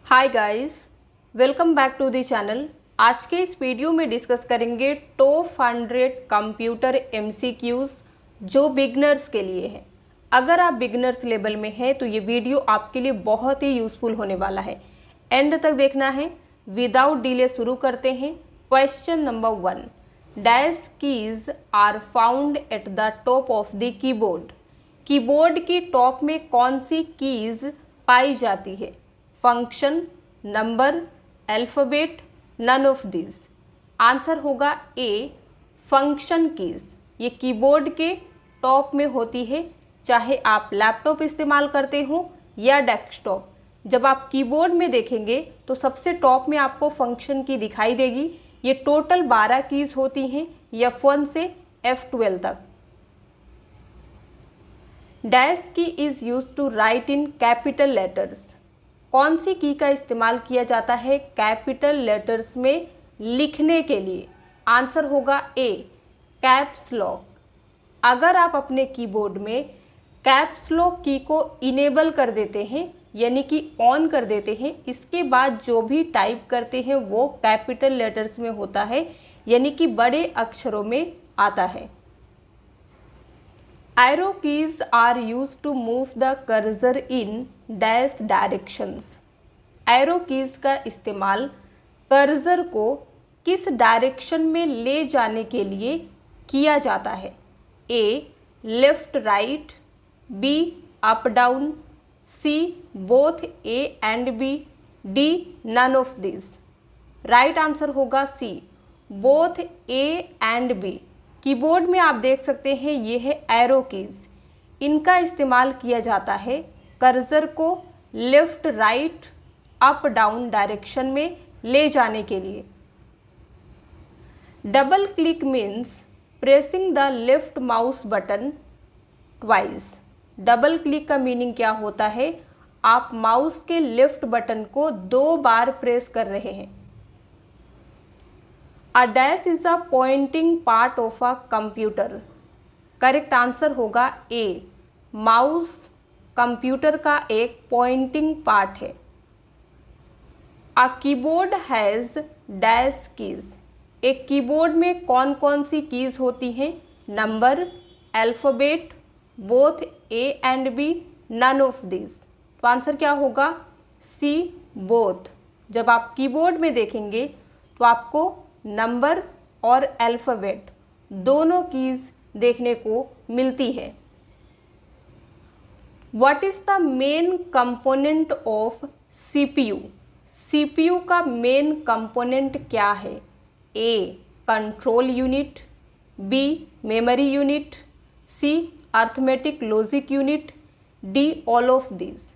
Hi guys, welcome back to the channel. आज के इस वीडियो में डिस्कस करेंगे टॉप 100 कंप्यूटर एमसीक्यूज़ जो बिगनर्स के लिए है। अगर आप बिगनर्स लेवल में हैं तो ये वीडियो आपके लिए बहुत ही यूज़फुल होने वाला है, एंड तक देखना है। विदाउट डिले शुरू करते हैं। Question number 1, dash keys are found at the top of the keyboard. Keyboard की टॉप में कौन सी कीज पाई जाती है? Function, number, alphabet, none of this. Answer होगा ए, फंक्शन कीज। ये कीबोर्ड के टॉप में होती है, चाहे आप लैपटॉप इस्तेमाल करते हो या डेस्कटॉप। जब आप कीबोर्ड में देखेंगे तो सबसे टॉप में आपको फंक्शन की दिखाई देगी। ये टोटल 12 कीज होती हैं F1 से F12 तक। Dash key is use to write in capital letters. कौन सी की का इस्तेमाल किया जाता है कैपिटल लेटर्स में लिखने के लिए? आंसर होगा ए, कैप्स लॉक। अगर आप अपने कीबोर्ड में कैप्स लॉक की को इनेबल कर देते हैं, यानी कि ऑन कर देते हैं, इसके बाद जो भी टाइप करते हैं वो कैपिटल लेटर्स में होता है, यानी कि बड़े अक्षरों में आता है। Arrow keys are use to move the cursor in dash directions. Arrow keys का इस्तेमाल कर्सर को किस डायरेक्शन में ले जाने के लिए किया जाता है? A, left right, B, up down, C, both A and B, D, none of this. Right answer होगा C, both A and B. Keyboard में आप देख सकते हैं ये है एरो कीज। इनका इस्तेमाल किया जाता है कर्सर को left right up down direction में ले जाने के लिए। Double click means pressing the left mouse button twice. Double click का मीनिंग क्या होता है? आप माउस के लेफ्ट बटन को 2 बार प्रेस कर रहे हैं। A dash is a pointing part of a computer. Correct answer होगा ए, माउस कंप्यूटर का एक पॉइंटिंग पार्ट है। A keyboard has dash keys. एक कीबोर्ड में कौन कौन सी कीज होती हैं? Number, alphabet, both A and B, none of this. तो आंसर क्या होगा? C, both. जब आप कीबोर्ड में देखेंगे तो आपको नंबर और अल्फ़ाबेट दोनों कीज देखने को मिलती है। What is the main component of CPU? CPU का मेन कंपोनेंट क्या है? A, control unit, B, memory unit, C, arithmetic logic unit, D, all of this.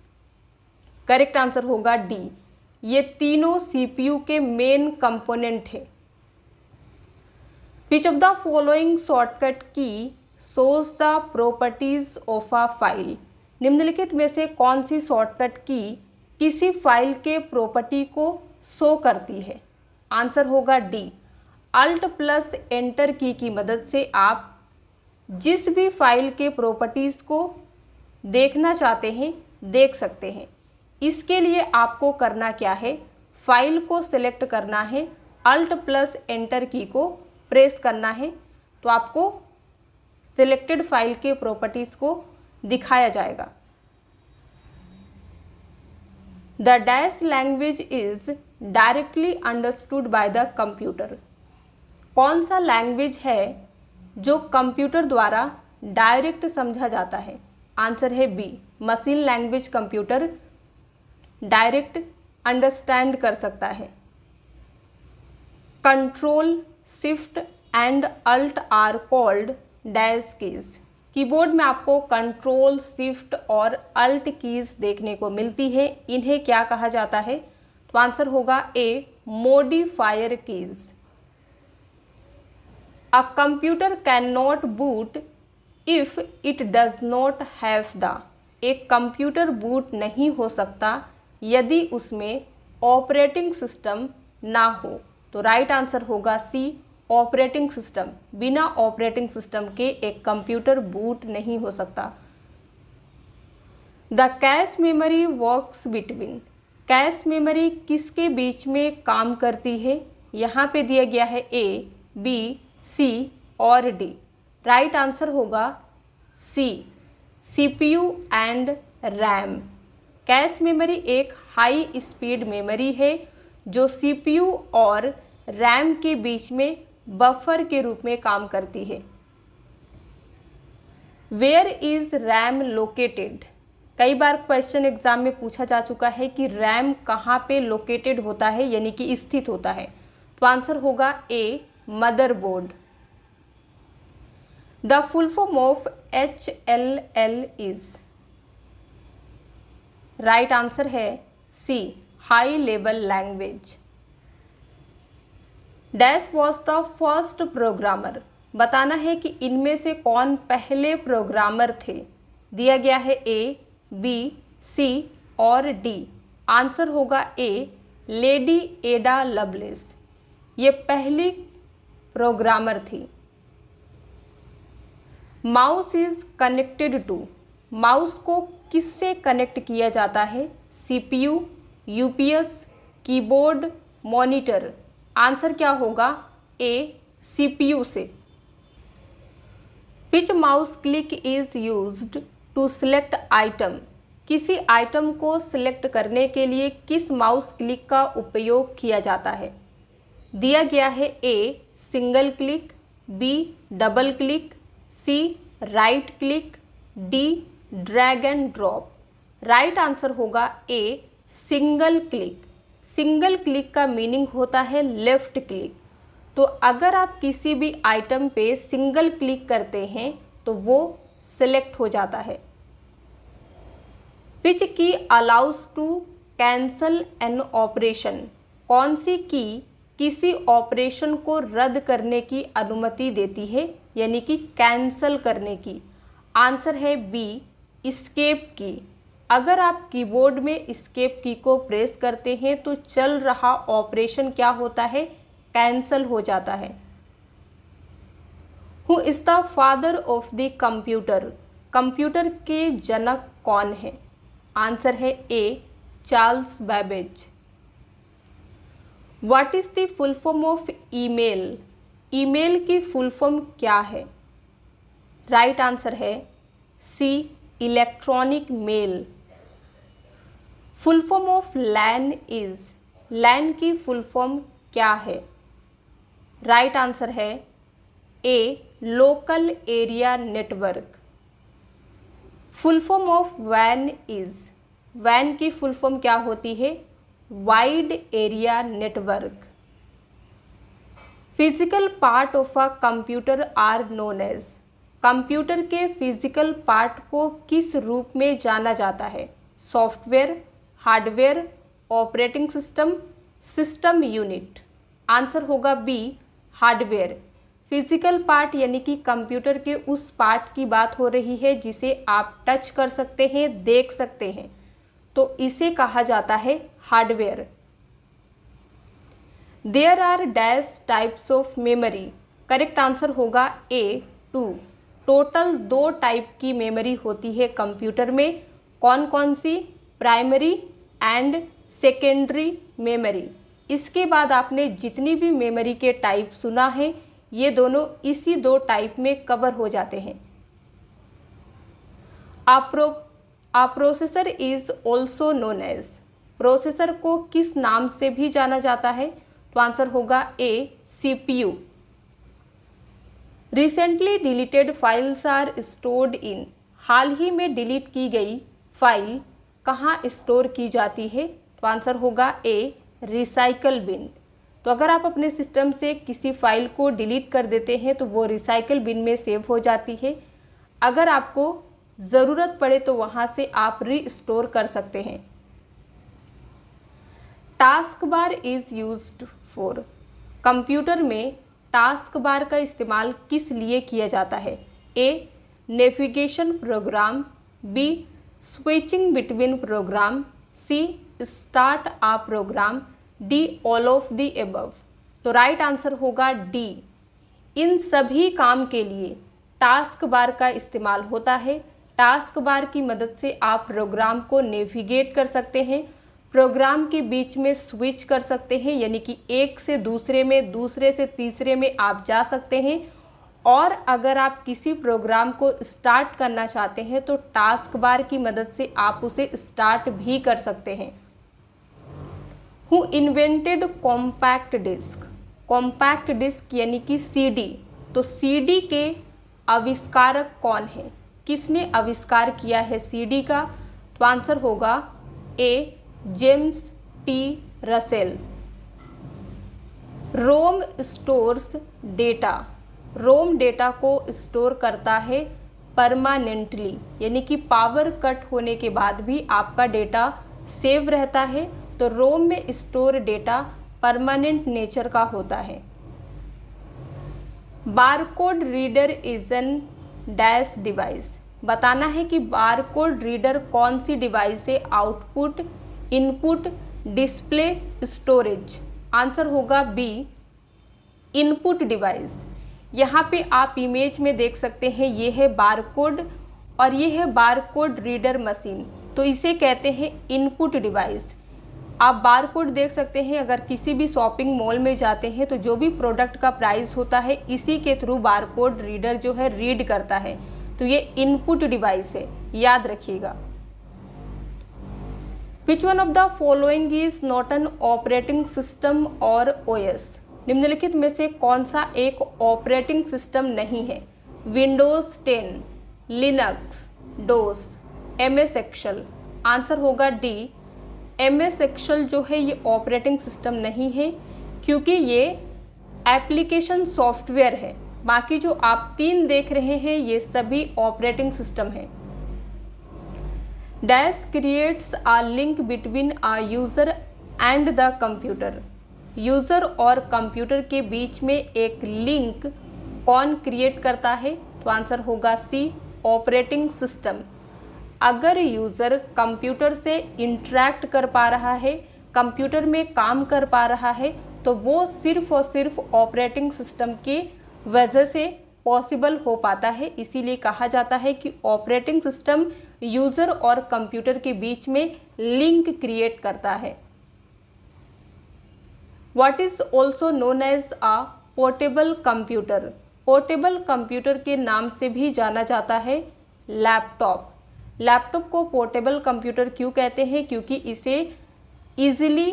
Correct answer होगा डी, ये तीनों CPU के मेन कंपोनेंट है। Which of the following shortcut key shows the properties of a file? निम्नलिखित में से कौन सी shortcut की किसी फाइल के प्रॉपर्टी को शो करती है? आंसर होगा डी, अल्ट प्लस एंटर की मदद से आप जिस भी फाइल के प्रॉपर्टीज़ को देखना चाहते हैं देख सकते हैं। इसके लिए आपको करना क्या है? फाइल को सिलेक्ट करना है, अल्ट प्लस एंटर की को प्रेस करना है, तो आपको सिलेक्टेड फाइल के प्रॉपर्टीज़ को दिखाया जाएगा। The dash language is directly understood by the computer. कौन सा लैंग्वेज है जो कंप्यूटर द्वारा डायरेक्ट समझा जाता है? आंसर है B, machine language computer direct understand कर सकता है। Control, shift and alt are called dash keys. Keyboard में आपको कंट्रोल, शिफ्ट और अल्ट कीज देखने को मिलती है। इन्हें क्या कहा जाता है? तो आंसर होगा A, modifier keys. A computer can not boot if it does not have the. एक कंप्यूटर बूट नहीं हो सकता यदि उसमें ऑपरेटिंग सिस्टम ना हो। तो राइट आंसर होगा सी, ऑपरेटिंग सिस्टम। बिना ऑपरेटिंग सिस्टम के एक कंप्यूटर बूट नहीं हो सकता। The cache memory works between. Cache memory किसके बीच में काम करती है? यहाँ पे दिया गया है ए, बी, सी और डी। राइट आंसर होगा C, CPU and RAM. Cache memory एक हाई स्पीड मेमोरी है जो सीपीयू और रैम के बीच में बफर के रूप में काम करती है। Where is RAM located? कई बार क्वेश्चन एग्जाम में पूछा जा चुका है कि रैम कहाँ पे लोकेटेड होता है, यानी कि स्थित होता है। तो आंसर होगा A, motherboard. The full form of HLL is? Right answer है C, high level language. Dash was the first programmer? बताना है कि इनमें से कौन पहले प्रोग्रामर थे। दिया गया है ए, बी, सी और डी। आंसर होगा ए, लेडी एडा लवलेस। ये पहली प्रोग्रामर थी। Mouse is connected to? Mouse को किससे कनेक्ट किया जाता है? CPU, UPS, keyboard, monitor. Answer क्या होगा? ए, सीपीयू से। Which mouse click is used to select item? किसी आइटम को सिलेक्ट करने के लिए किस माउस क्लिक का उपयोग किया जाता है? दिया गया है A, single click, B, double click, C, right click, D, drag and drop. Right answer होगा A, single click. Single click का मीनिंग होता है लेफ्ट क्लिक। तो अगर आप किसी भी आइटम पे सिंगल क्लिक करते हैं तो वो सिलेक्ट हो जाता है। Which key allows to cancel an operation? कौन सी की किसी ऑपरेशन को रद्द करने की अनुमति देती है, यानी कि कैंसल करने की? आंसर है बी, एस्केप की। अगर आप कीबोर्ड में एस्केप की को प्रेस करते हैं तो चल रहा ऑपरेशन क्या होता है? कैंसल हो जाता है। Who is the father of the computer? Computer के जनक कौन है? आंसर है A, Charles Babbage. What is the full form of email? Email की फुल फॉर्म क्या है? राइट आंसर है C, electronic mail. Full form of LAN is? LAN की फुल फॉर्म क्या है? राइट आंसर है A, local area network. Full form of वैन is? वैन की फुल फॉर्म क्या होती है? Wide area network. Physical part of a computer are known as? Computer के फिजिकल पार्ट को किस रूप में जाना जाता है? Software, hardware, operating system, system unit. Answer होगा बी, हार्डवेयर। फिजिकल पार्ट यानी कि कंप्यूटर के उस पार्ट की बात हो रही है जिसे आप टच कर सकते हैं, देख सकते हैं, तो इसे कहा जाता है hardware. There are dash types of memory? Correct answer होगा ए, 2। टोटल 2 टाइप की मेमोरी होती है कंप्यूटर में। कौन कौन सी? Primary and secondary memory. इसके बाद आपने जितनी भी मेमोरी के टाइप सुना है ये दोनों इसी 2 टाइप में कवर हो जाते हैं। A processor is also known as? Processor को किस नाम से भी जाना जाता है? तो आंसर होगा A, CPU. Recently deleted files are stored in? हाल ही में डिलीट की गई फाइल कहाँ स्टोर की जाती है? तो आंसर होगा ए, रिसाइकल बिन। तो अगर आप अपने सिस्टम से किसी फाइल को डिलीट कर देते हैं तो वो रिसाइकल बिन में सेव हो जाती है। अगर आपको ज़रूरत पड़े तो वहाँ से आप रीस्टोर कर सकते हैं। Task bar is used for? Computer में टास्क बार का इस्तेमाल किस लिए किया जाता है? A, navigation program, B, switching between program, C, start a program, D, all of the above. तो राइट आंसर होगा डी। इन सभी काम के लिए टास्क बार का इस्तेमाल होता है। टास्क बार की मदद से आप प्रोग्राम को नेविगेट कर सकते हैं। प्रोग्राम के बीच में स्विच कर सकते हैं, यानी कि एक से दूसरे में, दूसरे से तीसरे में आप जा सकते हैं। और अगर आप किसी प्रोग्राम को स्टार्ट करना चाहते हैं तो टास्क बार की मदद से आप उसे स्टार्ट भी कर सकते हैं। Who invented compact disc? Compact disc यानी कि सीडी, तो सीडी के आविष्कारक कौन है? किसने आविष्कार किया है सीडी का? तो आंसर होगा ए, जेम्स टी रसेल। रोम स्टोर्स डेटा, रोम डेटा को स्टोर करता है परमानेंटली, यानी कि पावर कट होने के बाद भी आपका डेटा सेव रहता है। तो रोम में स्टोर डेटा परमानेंट नेचर का होता है। Barcode reader is an dash device, बताना है कि बारकोड रीडर कौन सी डिवाइस है? Output, input, display, storage. Answer होगा बी, इनपुट डिवाइस। यहाँ पे आप इमेज में देख सकते हैं, ये है बारकोड और ये है बारकोड रीडर मशीन, तो इसे कहते हैं इनपुट डिवाइस। आप बारकोड देख सकते हैं, अगर किसी भी शॉपिंग मॉल में जाते हैं तो जो भी प्रोडक्ट का प्राइस होता है इसी के थ्रू बारकोड रीडर जो है रीड करता है, तो ये इनपुट डिवाइस है, याद रखिएगा। Which one of the following is not an operating system और ओएस? निम्नलिखित में से कौन सा एक ऑपरेटिंग सिस्टम नहीं है? विंडोज 10, लिनक्स, डोस, एमएस एक्सेल। आंसर होगा डी, एमएस एक्सेल जो है ये ऑपरेटिंग सिस्टम नहीं है, क्योंकि ये एप्लीकेशन सॉफ्टवेयर है। बाकी जो आप तीन देख रहे हैं ये सभी ऑपरेटिंग सिस्टम है। Dash creates a link between a user and the computer, user और कंप्यूटर के बीच में एक लिंक कौन क्रिएट करता है? तो आंसर होगा सी, ऑपरेटिंग सिस्टम। अगर यूजर कंप्यूटर से इंटरेक्ट कर पा रहा है, कंप्यूटर में काम कर पा रहा है, तो वो सिर्फ और सिर्फ ऑपरेटिंग सिस्टम की वजह से पॉसिबल हो पाता है। इसीलिए कहा जाता है कि ऑपरेटिंग सिस्टम यूजर और कंप्यूटर के बीच में लिंक क्रिएट करता है। What is also known as a portable computer? Portable computer के नाम से भी जाना जाता है लैपटॉप। लैपटॉप को पोर्टेबल कंप्यूटर क्यों कहते हैं? क्योंकि इसे इजीली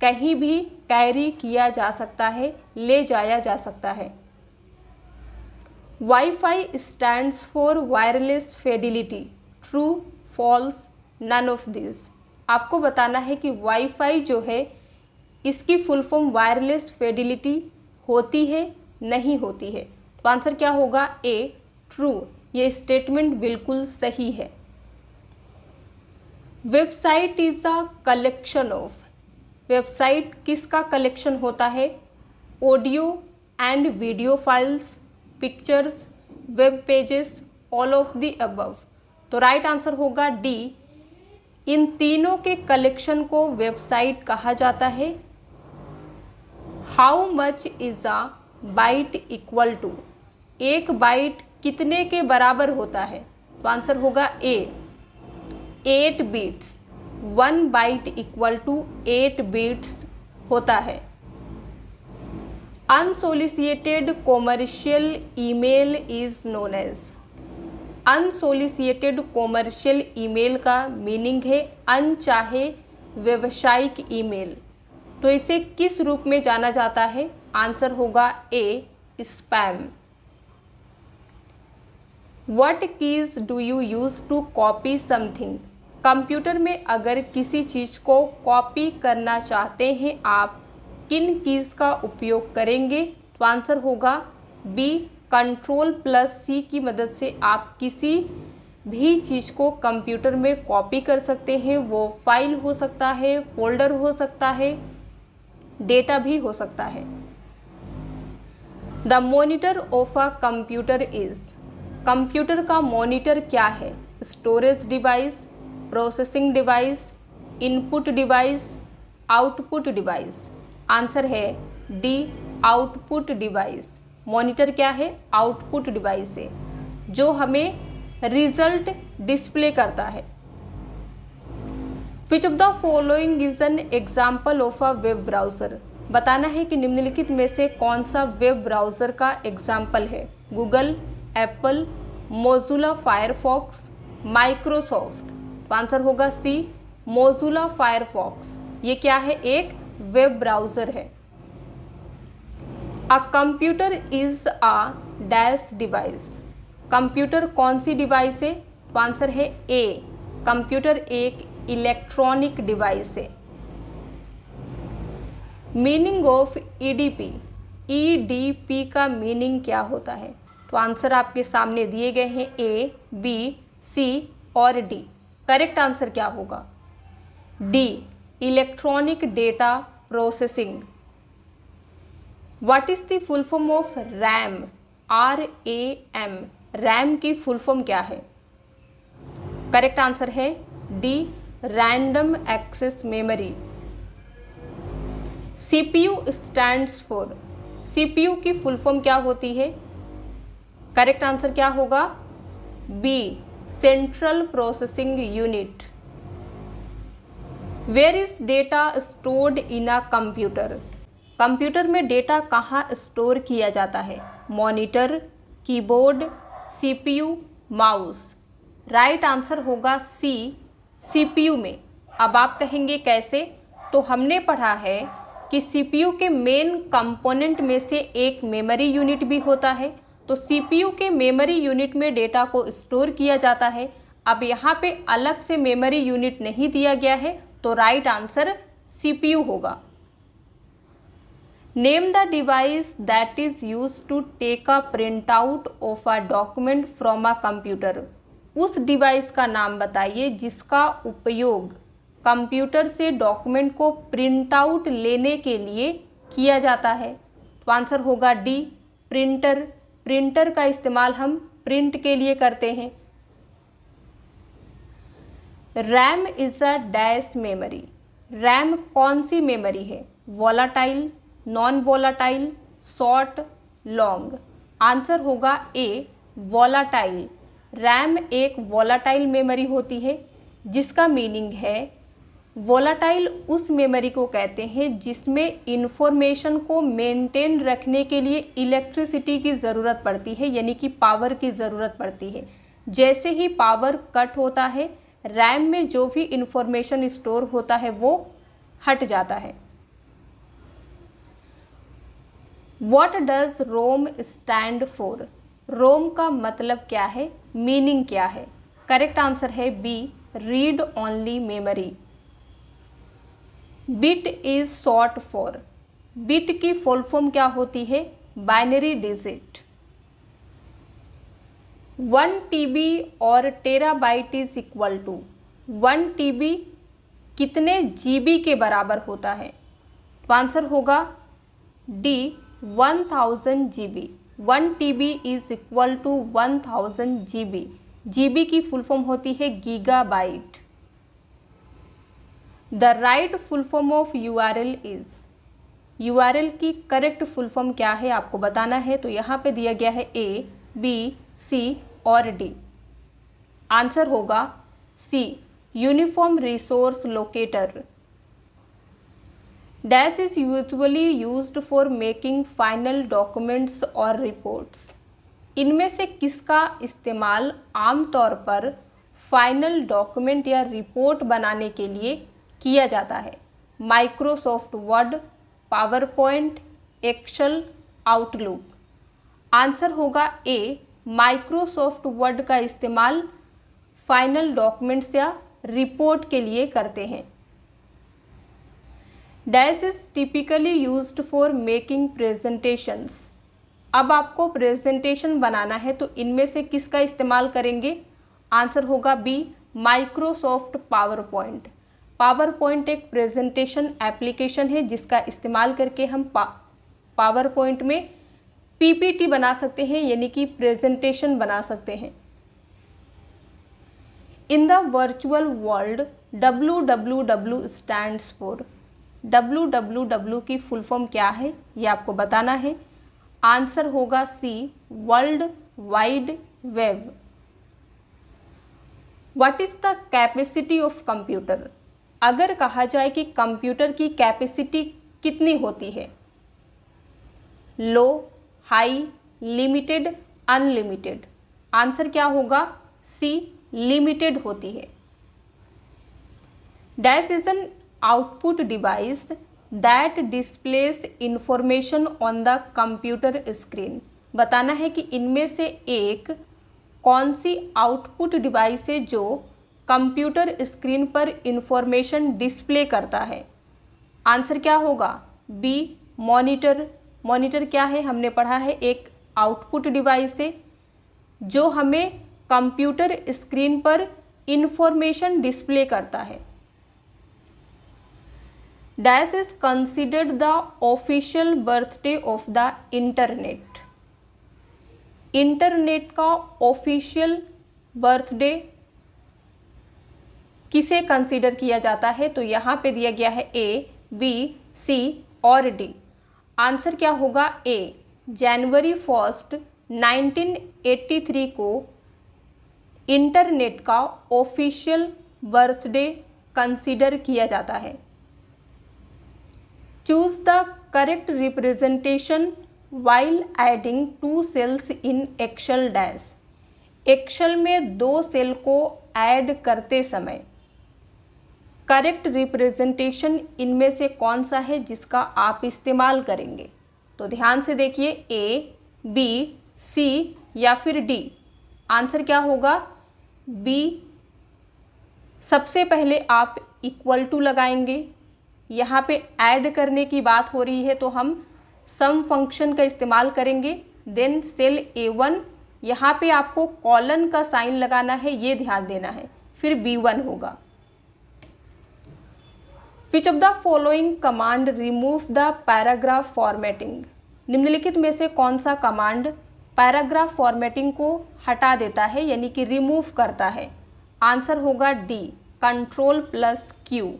कहीं भी कैरी किया जा सकता है, ले जाया जा सकता है। Wifi stands for wireless fidelity, true, false, none of this. आपको बताना है कि वाईफाई जो है इसकी फुल फॉर्म वायरलेस फिडेलिटी होती है, नहीं होती है? तो आंसर क्या होगा? ए, ट्रू। ये स्टेटमेंट बिल्कुल सही है। Website is a collection of, website किसका कलेक्शन होता है? Audio and video files, pictures, web pages, all of the above. तो राइट आंसर होगा डी, इन तीनों के कलेक्शन को वेबसाइट कहा जाता है। How much is a byte equal to, एक बाइट कितने के बराबर होता है? तो आंसर होगा A, 8 bits. 1 byte equal to 8 bits होता है। Unsolicited commercial email is known as, unsolicited commercial email का मीनिंग है अनचाहे व्यावसायिक ईमेल। तो इसे किस रूप में जाना जाता है? आंसर होगा A, spam. What keys do you use to copy something? Computer में अगर किसी चीज़ को कॉपी करना चाहते हैं आप, किन कीज़ का उपयोग करेंगे? तो आंसर होगा बी, Ctrl+C की मदद से आप किसी भी चीज़ को कंप्यूटर में कॉपी कर सकते हैं। वो फाइल हो सकता है, फोल्डर हो सकता है, डेटा भी हो सकता है। The monitor of a computer is, computer का मॉनिटर क्या है? Storage device, processing device, input device, output device. Answer है डी, आउटपुट डिवाइस। मॉनिटर क्या है? आउटपुट डिवाइस है जो हमें रिजल्ट डिस्प्ले करता है। विच of the following is an example of a web browser. बताना है कि निम्नलिखित में से कौन सा वेब ब्राउज़र का एग्जाम्पल है। Google, Apple, Mozilla Firefox, Microsoft. तो आंसर होगा सी, मोज़िला फायरफॉक्स। ये क्या है? एक वेब ब्राउज़र है। A computer is a dash device. Computer कौन सी डिवाइस है? तो आंसर है ए, कंप्यूटर एक इलेक्ट्रॉनिक डिवाइस है। Meaning of EDP. ईडीपी का मीनिंग क्या होता है? तो आंसर आपके सामने दिए गए हैं ए, बी, सी और डी। करेक्ट आंसर क्या होगा? D, electronic data processing. What is the full form of RAM? RAM। RAM की फुल फॉर्म क्या है? करेक्ट आंसर है D, random access memory. CPU stands for. CPU की फुल फॉर्म क्या होती है? करेक्ट आंसर क्या होगा? B, central processing unit. Where is data stored in a computer? Computer में डेटा कहाँ स्टोर किया जाता है? Monitor, keyboard, CPU, mouse. Right answer होगा सी, CPU में। अब आप कहेंगे कैसे? तो हमने पढ़ा है कि CPU के मेन कंपोनेंट में से एक मेमोरी यूनिट भी होता है। तो CPU के मेमोरी यूनिट में डेटा को स्टोर किया जाता है। अब यहाँ पे अलग से मेमोरी यूनिट नहीं दिया गया है, तो राइट आंसर CPU होगा। Name the device that is use to take a print out of a document from a computer. उस डिवाइस का नाम बताइए जिसका उपयोग कंप्यूटर से डॉक्यूमेंट को प्रिंट आउट लेने के लिए किया जाता है। तो आंसर होगा डी, प्रिंटर। प्रिंटर का इस्तेमाल हम प्रिंट के लिए करते हैं। RAM is a dash memory. RAM कौन सी मेमोरी है? Volatile, non volatile, short, long. Answer होगा ए, वोलाटाइल। रैम एक वोलाटाइल मेमोरी होती है, जिसका मीनिंग है वोलाटाइल उस मेमोरी को कहते हैं जिसमें इंफॉर्मेशन को मेंटेन रखने के लिए इलेक्ट्रिसिटी की ज़रूरत पड़ती है, यानी कि पावर की ज़रूरत पड़ती है। जैसे ही पावर कट होता है, रैम में जो भी इंफॉर्मेशन स्टोर होता है वो हट जाता है। What does ROM stand for? ROM का मतलब क्या है? मीनिंग क्या है? करेक्ट आंसर है B, read only memory. Bit is short for. Bit की फुल फॉर्म क्या होती है? Binary digit. 1 TB और terabyte is equal to. 1 TB कितने GB के बराबर होता है? तो आंसर होगा D, 1000 GB। 1 TB is equal to 1000 GB। GB की फुल फॉर्म होती है gigabyte. The right full form of URL is. URL की करेक्ट फुल फॉर्म क्या है आपको बताना है। तो यहाँ पे दिया गया है A, B, C और D। आंसर होगा C, uniform resource locator. Dash is usually used for making final documents और रिपोर्ट्स। इनमें से किसका इस्तेमाल आमतौर पर फाइनल डॉक्यूमेंट या रिपोर्ट बनाने के लिए किया जाता है? Microsoft Word, PowerPoint, Excel, Outlook. Answer होगा ए, माइक्रोसॉफ्ट वर्ड का इस्तेमाल फाइनल डॉक्यूमेंट्स या रिपोर्ट के लिए करते हैं। Dash is typically used for making presentations. अब आपको प्रेजेंटेशन बनाना है तो इनमें से किसका इस्तेमाल करेंगे? आंसर होगा B, Microsoft PowerPoint. PowerPoint एक प्रेजेंटेशन एप्लीकेशन है जिसका इस्तेमाल करके हम पावर पॉइंट में PPT बना सकते हैं, यानी कि प्रेजेंटेशन बना सकते हैं। In the virtual world WWW stands for. WWW की फुल फॉर्म क्या है ये आपको बताना है। आंसर होगा C, world wide web. What is the capacity of computer? अगर कहा जाए कि कंप्यूटर की कैपेसिटी कितनी होती है, लो, हाई, लिमिटेड, अनलिमिटेड, आंसर क्या होगा? सी, लिमिटेड होती है। Dash is an output device that displace information on the computer screen. बताना है कि इनमें से एक कौन सी आउटपुट डिवाइस है जो कंप्यूटर स्क्रीन पर इंफॉर्मेशन डिस्प्ले करता है। आंसर क्या होगा? B, monitor. मॉनिटर क्या है? हमने पढ़ा है एक आउटपुट डिवाइस है जो हमें कंप्यूटर स्क्रीन पर इंफॉर्मेशन डिस्प्ले करता है। Dash is considered the official birthday of the internet. Internet का ऑफिशियल बर्थडे किसे कंसीडर किया जाता है? तो यहाँ पे दिया गया है ए, बी, सी और डी। आंसर क्या होगा? ए, जनवरी 1 1983 को इंटरनेट का ऑफिशियल बर्थडे कंसीडर किया जाता है। Choose the correct representation while adding 2 cells in Excel dash. Excel में 2 सेल को ऐड करते समय करेक्ट रिप्रेजेंटेशन इनमें से कौन सा है जिसका आप इस्तेमाल करेंगे? तो ध्यान से देखिए, ए, बी, सी या फिर डी। आंसर क्या होगा? बी। सबसे पहले आप इक्वल टू लगाएंगे। यहाँ पे ऐड करने की बात हो रही है तो हम सम फंक्शन का इस्तेमाल करेंगे। देन सेल A1, यहाँ पे आपको कॉलन का साइन लगाना है, ये ध्यान देना है। फिर B1 होगा। विच of the following command remove the paragraph formatting. निम्नलिखित में से कौन सा कमांड पैराग्राफ फॉर्मेटिंग को हटा देता है, यानी कि रिमूव करता है? आंसर होगा D, Ctrl+Q।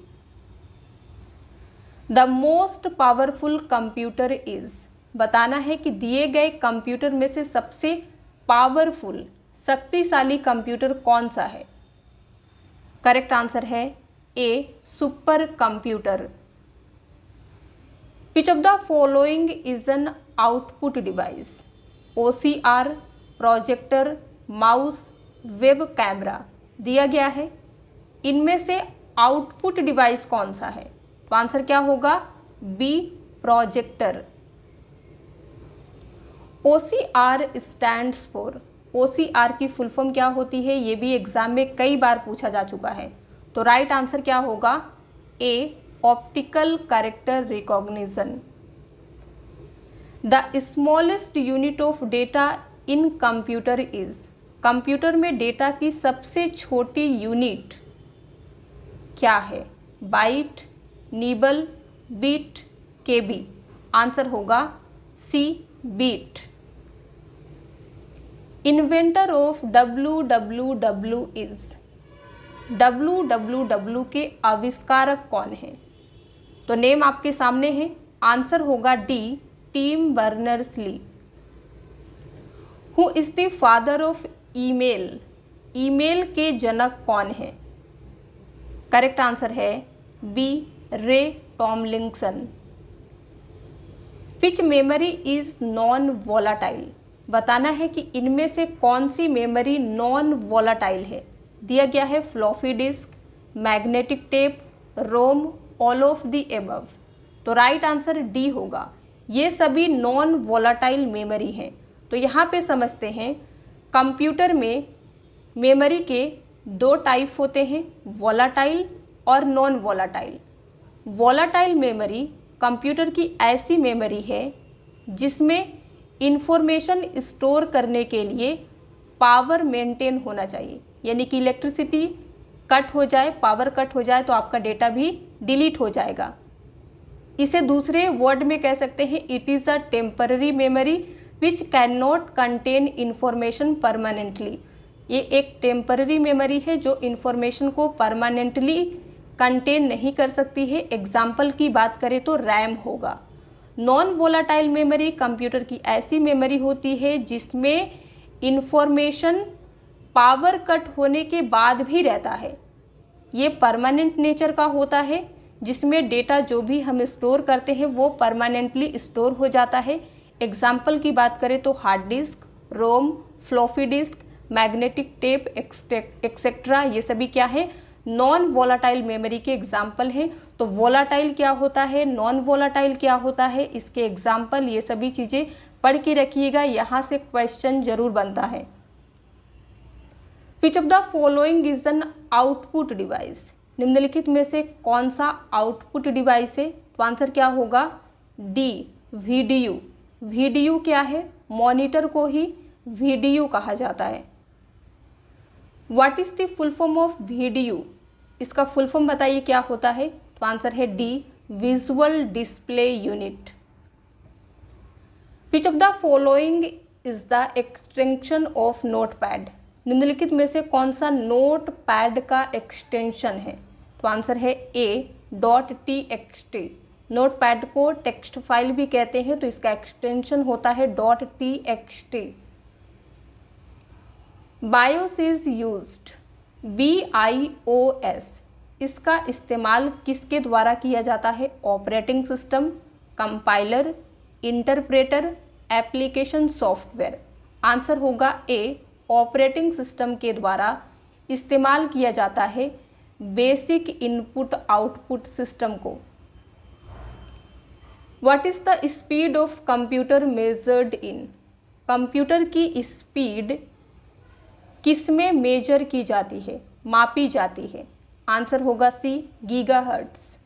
The most powerful computer is. बताना है कि दिए गए कंप्यूटर में से सबसे पावरफुल, शक्तिशाली कंप्यूटर कौन सा है? करेक्ट आंसर है A, super computer. Which of the following is an output device? OCR, projector, mouse, web camera दिया गया है। इनमें से आउटपुट डिवाइस कौन सा है? तो आंसर क्या होगा? B, projector. OCR stands for. OCR की फुल फॉर्म क्या होती है? ये भी एग्जाम में कई बार पूछा जा चुका है। तो राइट आंसर क्या होगा? A, optical character recognition. The smallest unit of data in computer is. Computer में डेटा की सबसे छोटी यूनिट क्या है? Byte, nibble, bit, KB. Answer होगा C, bit. Inventor of WWW is. WWW के आविष्कारक कौन है? तो नेम आपके सामने है। आंसर होगा D, Tim Berners Lee. Who is the father of email. Email के जनक कौन है? करेक्ट आंसर है B, Ray Tomlinson. Which memory is non volatile. बताना है कि इनमें से कौन सी मेमोरी नॉन वोलाटाइल है। दिया गया है floppy disk, magnetic tape, ROM, all of the above. तो राइट आंसर डी होगा। ये सभी नॉन वोलाटाइल मेमोरी हैं। तो यहाँ पे समझते हैं कंप्यूटर में मेमोरी के 2 टाइप होते हैं, वोलाटाइल और non volatile. Volatile memory computer की ऐसी मेमोरी है जिसमें इंफॉर्मेशन स्टोर करने के लिए पावर मेंटेन होना चाहिए, यानी कि इलेक्ट्रिसिटी कट हो जाए, पावर कट हो जाए तो आपका डेटा भी डिलीट हो जाएगा। इसे दूसरे वर्ड में कह सकते हैं, it is a temporary memory which can not contain information permanently. ये एक टेम्पररी मेमोरी है जो इंफॉर्मेशन को परमानेंटली कंटेन नहीं कर सकती है। एग्जाम्पल की बात करें तो रैम होगा। नॉन वोलाटाइल मेमोरी कंप्यूटर की ऐसी मेमोरी होती है जिसमें इंफॉर्मेशन पावर कट होने के बाद भी रहता है। ये परमानेंट नेचर का होता है, जिसमें डेटा जो भी हम स्टोर करते हैं वो परमानेंटली स्टोर हो जाता है। एग्जाम्पल की बात करें तो hard disk, ROM, floppy disk, magnetic tape etcetera, ये सभी क्या है, नॉन वोलाटाइल मेमोरी के एग्जाम्पल हैं। तो वोलाटाइल क्या होता है, नॉन वोलाटाइल क्या होता है, इसके एग्जाम्पल, ये सभी चीज़ें पढ़ के रखिएगा, यहाँ से क्वेश्चन जरूर बनता है। विच of the following is an output device, निम्नलिखित में से कौन सा आउटपुट डिवाइस है? तो आंसर क्या होगा, डी, वीडीयू। वीडीयू क्या है, मॉनिटर को ही वीडीयू कहा जाता है। What is the full form of VDU, इसका फुल फॉर्म बताइए क्या होता है? तो आंसर है D, visual display unit. Which of the following is the extension of notepad, निम्नलिखित में से कौन सा नोटपैड का एक्सटेंशन है? तो आंसर है ए, .txt। नोटपैड को टेक्स्ट फाइल भी कहते हैं, तो इसका एक्सटेंशन होता है .txt। BIOS is used, BIOS, इसका इस्तेमाल किसके द्वारा किया जाता है? Operating system, compiler, interpreter, application software. Answer होगा ए, ऑपरेटिंग सिस्टम के द्वारा इस्तेमाल किया जाता है बेसिक इनपुट आउटपुट सिस्टम को। What is the speed of computer measured in, computer की स्पीड किसमें मेजर की जाती है, मापी जाती है? आंसर होगा C, gigahertz.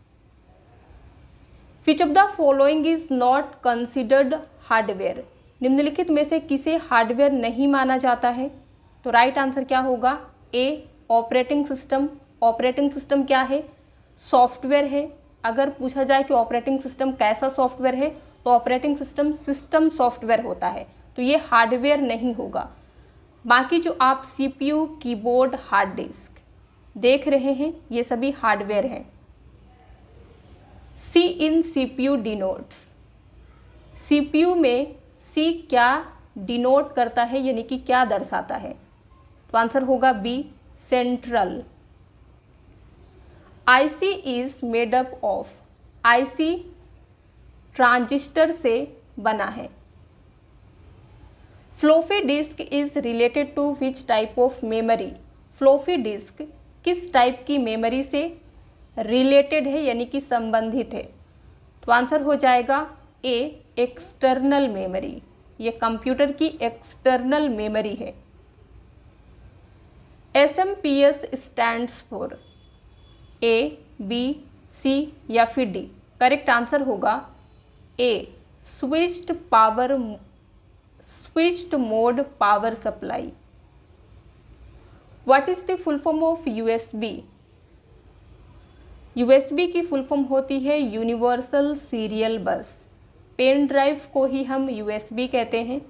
Which of the following is not considered hardware, निम्नलिखित में से किसे हार्डवेयर नहीं माना जाता है? तो राइट आंसर क्या होगा, ए, ऑपरेटिंग सिस्टम। ऑपरेटिंग सिस्टम क्या है, सॉफ्टवेयर है। अगर पूछा जाए कि ऑपरेटिंग सिस्टम कैसा सॉफ्टवेयर है, तो ऑपरेटिंग सिस्टम सिस्टम सॉफ्टवेयर होता है, तो ये हार्डवेयर नहीं होगा। बाकी जो आप CPU, कीबोर्ड, हार्ड डिस्क देख रहे हैं, ये सभी हार्डवेयर हैं। C इन CPU डिनोट्स, CPU में C क्या डिनोट करता है, यानी कि क्या दर्शाता है? तो आंसर होगा B, central. IC is made up of, IC transistor से बना है। Floppy disk is related to which type of memory, floppy disk किस टाइप की मेमोरी से रिलेटेड है, यानी कि संबंधित है? तो आंसर हो जाएगा ए, एक्सटर्नल मेमोरी। ये कंप्यूटर की एक्सटर्नल मेमोरी है। SMPS stands for, A, B, C या फिर डी? करेक्ट आंसर होगा A, switched mode power supply. What is the full form of USB, USB की फुल फॉर्म होती है universal serial bus. Pen drive को ही हम USB कहते हैं।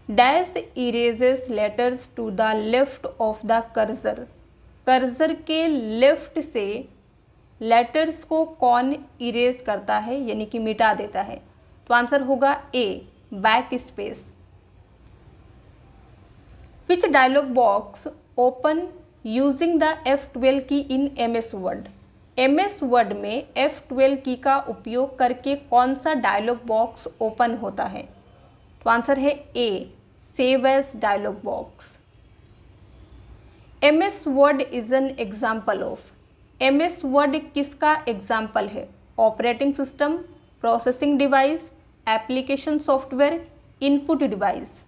Dash erases letters to the left of the cursor, cursor के left से लेटर्स को कौन इरेज करता है, यानी कि मिटा देता है? तो आंसर होगा A, backspace. Which dialog box open using the F12 key in MS Word, MS Word में F12 की का उपयोग करके कौन सा डायलॉग बॉक्स ओपन होता है? तो आंसर है A, save as dialog box. MS Word is an example of, MS Word किसका एग्जाम्पल है? Operating system, processing device, application software, input device.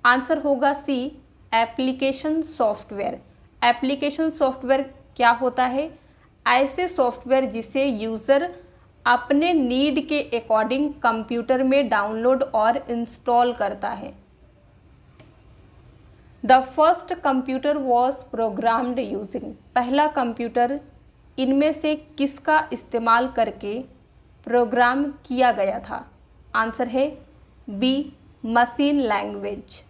Answer होगा C, application software. Application software क्या होता है? ऐसे सॉफ्टवेयर जिसे यूज़र अपने नीड के अकॉर्डिंग कंप्यूटर में डाउनलोड और इंस्टॉल करता है। The first computer was programmed using, पहला कंप्यूटर इनमें से किसका इस्तेमाल करके प्रोग्राम किया गया था? आंसर है B, machine language.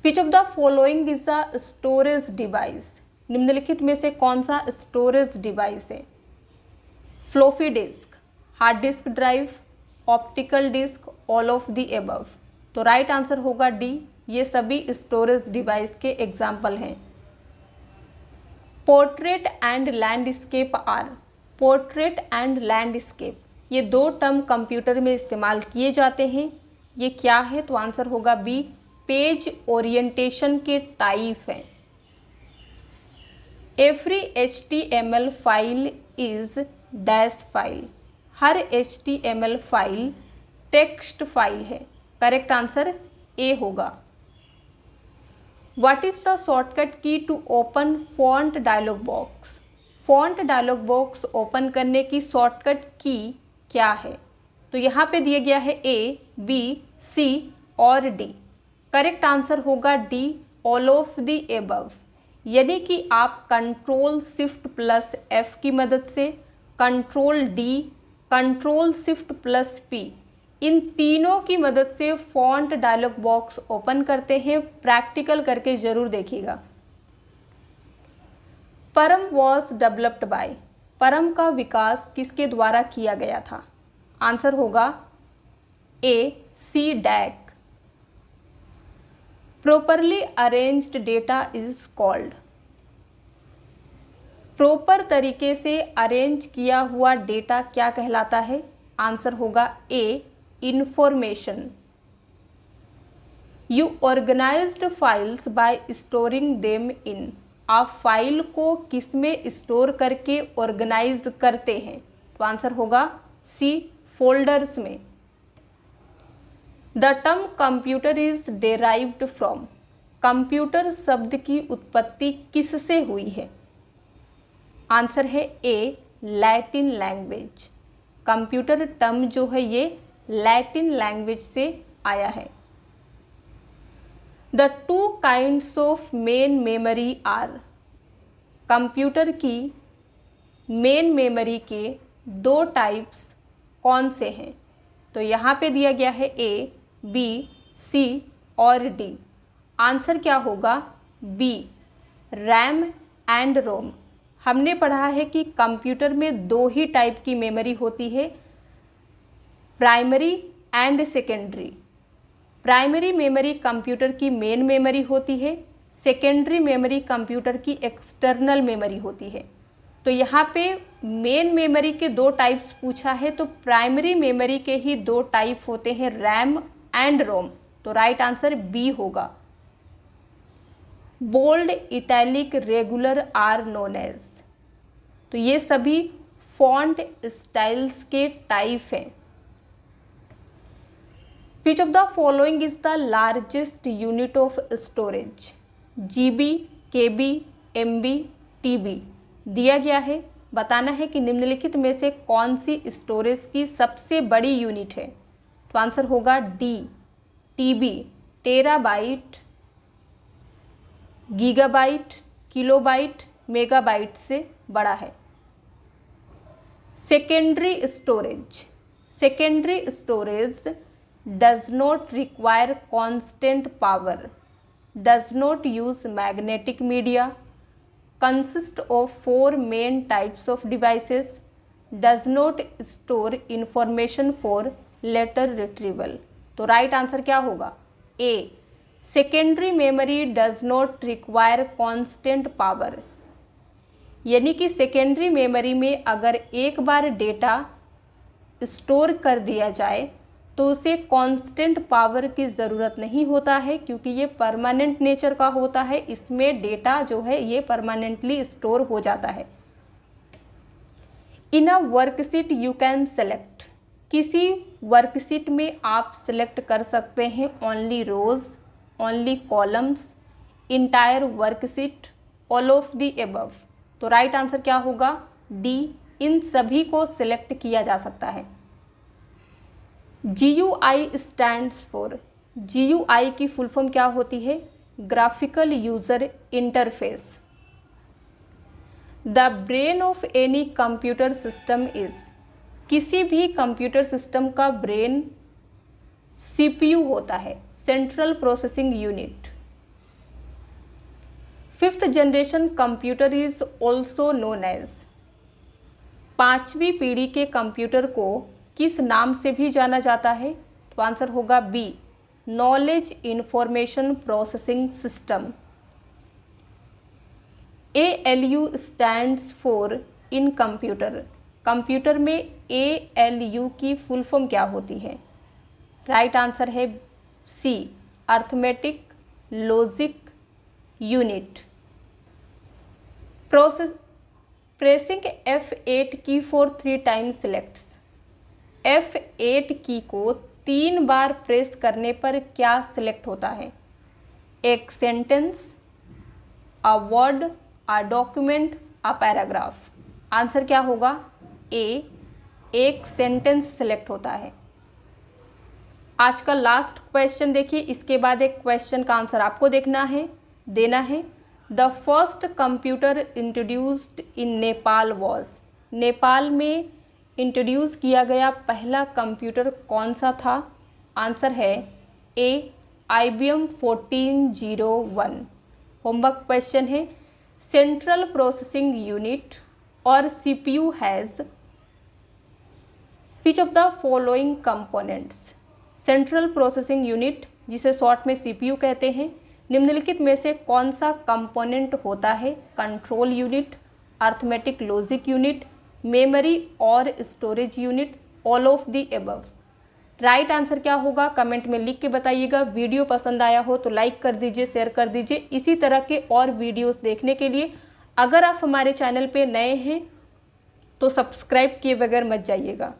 Which of the following is a storage device, निम्नलिखित में से कौन सा स्टोरेज डिवाइस है? Floppy disk, hard disk drive, optical disk, all of the above. तो राइट आंसर होगा डी, ये सभी स्टोरेज डिवाइस के एग्जाम्पल हैं। Portrait and landscape are, portrait and landscape ये दो टर्म कंप्यूटर में इस्तेमाल किए जाते हैं। ये क्या है? तो आंसर होगा बी, पेज ओरिएंटेशन के टाइप हैं। Every HTML file is dash file, हर HTML फाइल टेक्स्ट फाइल है। करेक्ट आंसर ए होगा। What is the shortcut key to open font dialog box, font dialog box open करने की shortcut की क्या है? तो यहाँ पे दिया गया है ए, बी, सी और डी। करेक्ट आंसर होगा D, all of the above. यानी कि आप कंट्रोल शिफ्ट प्लस एफ की मदद से, control D, control shift plus P, इन तीनों की मदद से फॉन्ट डायलॉग बॉक्स ओपन करते हैं। प्रैक्टिकल करके जरूर देखिएगा। परम वॉज डेवलप्ड बाय, परम का विकास किसके द्वारा किया गया था? आंसर होगा A, C DAC. Properly arranged data is called, proper तरीके से अरेंज किया हुआ डेटा क्या कहलाता है? आंसर होगा A, information. You organized files by storing them in, आप फाइल को किस में स्टोर करके ऑर्गेनाइज करते हैं? तो आंसर होगा सी, फोल्डर्स में। The term computer is derived from, computer शब्द की उत्पत्ति किससे हुई है? आंसर है A, Latin language. Computer term जो है ये लैटिन लैंग्वेज से आया है। The two kinds of main memory are, computer की मेन मेमोरी के दो टाइप्स कौन से हैं? तो यहाँ पे दिया गया है ए, बी, सी और डी। आंसर क्या होगा? बी, रैम एंड रोम। हमने पढ़ा है कि कंप्यूटर में दो ही टाइप की मेमोरी होती है, primary and secondary. Primary memory computer की मेन मेमोरी होती है, सेकेंडरी मेमोरी कंप्यूटर की एक्सटर्नल मेमोरी होती है। तो यहाँ पे मेन मेमोरी के दो टाइप्स पूछा है, तो प्राइमरी मेमोरी के ही दो टाइप होते हैं, रैम एंड रोम। तो राइट आंसर बी होगा। Bold, italic, regular are known as, तो ये सभी फॉन्ट स्टाइल्स के टाइप हैं। Which of the following is the largest unit of storage? GB, KB, MB, TB दिया गया है। बताना है कि निम्नलिखित में से कौन सी स्टोरेज की सबसे बड़ी यूनिट है? तो आंसर होगा D, TB। Terabyte, gigabyte, kilobyte, megabyte से बड़ा है। Secondary storage, secondary storage does not require constant power, does not use magnetic media, consists of 4 main types of devices, does not store information for later retrieval। तो right answer क्या होगा? A, secondary memory does not require constant power, यानी कि secondary memory में अगर एक बार data store कर दिया जाए तो उसे कांस्टेंट पावर की ज़रूरत नहीं होता है, क्योंकि ये परमानेंट नेचर का होता है। इसमें डेटा जो है ये परमानेंटली स्टोर हो जाता है। In a worksheet you can select, किसी वर्कशीट में आप सेलेक्ट कर सकते हैं only rows, only columns, entire worksheet, all of the above. तो राइट आंसर क्या होगा? डी, इन सभी को सिलेक्ट किया जा सकता है। GUI स्टैंड्स फॉर, GUI की फुल फॉर्म क्या होती है? Graphical user interface. The brain of any computer system is, किसी भी कंप्यूटर सिस्टम का ब्रेन CPU होता है, central processing unit. 5th generation computer is also known as, 5वीं पीढ़ी के कंप्यूटर को किस नाम से भी जाना जाता है? तो आंसर होगा B, knowledge information processing system. ALU stands for in computer, computer में ALU की फुल फॉर्म क्या होती है? राइट आंसर है C, arithmetic logic unit. Pressing F8 key for 3 times selects, F8 की को 3 बार प्रेस करने पर क्या सिलेक्ट होता है? एक sentence, a word, a document, a paragraph. Answer क्या होगा? ए, एक सेंटेंस सिलेक्ट होता है। आज का लास्ट क्वेश्चन देखिए, इसके बाद एक क्वेश्चन का आंसर आपको देना है। The first computer introduced in Nepal was, Nepal में इंट्रोड्यूस किया गया पहला कंप्यूटर कौन सा था? आंसर है ए, IBM 1401। होमवर्क क्वेश्चन है, सेंट्रल प्रोसेसिंग यूनिट और CPU has which of the following components. Central processing unit, जिसे शॉर्ट में CPU कहते हैं, निम्नलिखित में से कौन सा कंपोनेंट होता है? Control unit, arithmetic logic unit, memory और storage unit, all of the above. Right answer क्या होगा कमेंट में लिख के बताइएगा। वीडियो पसंद आया हो तो लाइक कर दीजिए, शेयर कर दीजिए। इसी तरह के और वीडियोस देखने के लिए अगर आप हमारे चैनल पे नए हैं तो सब्सक्राइब किए बगैर मत जाइएगा।